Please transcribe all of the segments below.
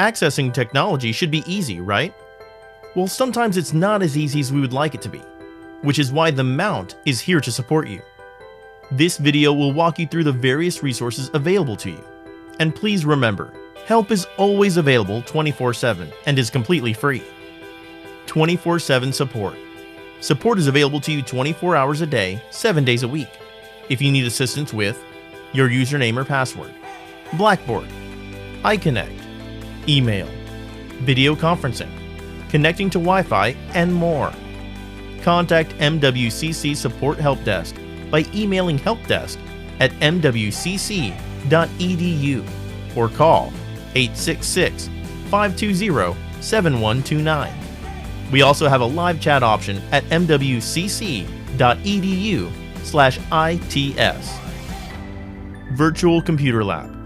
Accessing technology should be easy, right? Well, sometimes it's not as easy as we would like it to be, which is why the Mount is here to support you. This video will walk you through the various resources available to you. And please remember, help is always available 24/7 and is completely free. 24/7 support. Support is available to you 24 hours a day, 7 days a week. If you need assistance with your username or password, Blackboard, iConnect, email, video conferencing, connecting to Wi-Fi, and more. Contact MWCC Support Help Desk by emailing helpdesk@mwcc.edu or call 866-520-7129. We also have a live chat option at mwcc.edu/its. Virtual Computer Lab.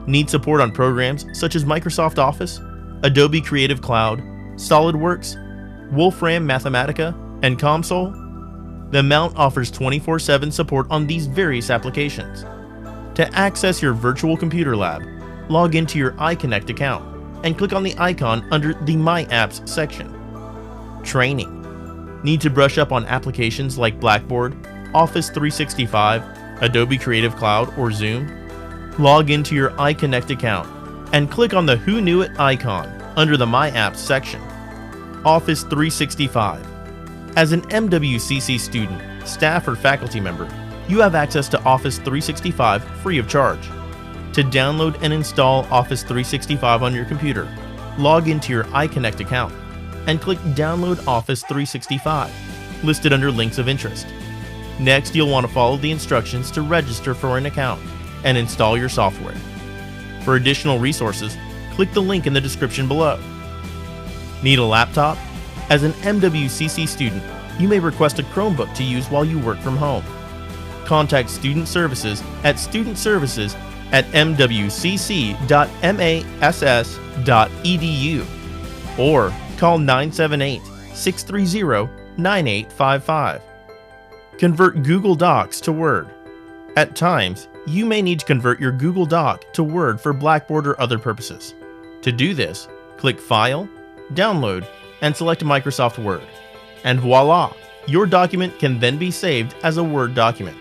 Need support on programs such as Microsoft Office, Adobe Creative Cloud, Solidworks, Wolfram Mathematica and COMSOL? The Mount offers 24/7 support on these various applications. To access your virtual computer lab, log into your iConnect account and click on the icon under the My Apps section. Training. Need to brush up on applications like Blackboard, Office 365, Adobe Creative Cloud, or Zoom? Log into your iConnect account and click on the Who Knew It icon under the My Apps section. Office 365. As an MWCC student, staff, or faculty member, you have access to Office 365 free of charge. To download and install Office 365 on your computer, log into your iConnect account and click Download Office 365, listed under Links of Interest. Next, you'll want to follow the instructions to register for an account and install your software. For additional resources, click the link in the description below. Need a laptop? As an MWCC student, you may request a Chromebook to use while you work from home. Contact Student Services at studentservices@mwcc.mass.edu or call 978-630-9855. Convert Google Docs to Word. At times, you may need to convert your Google Doc to Word for Blackboard or other purposes. To do this, click File, Download, and select Microsoft Word. And voila! Your document can then be saved as a Word document.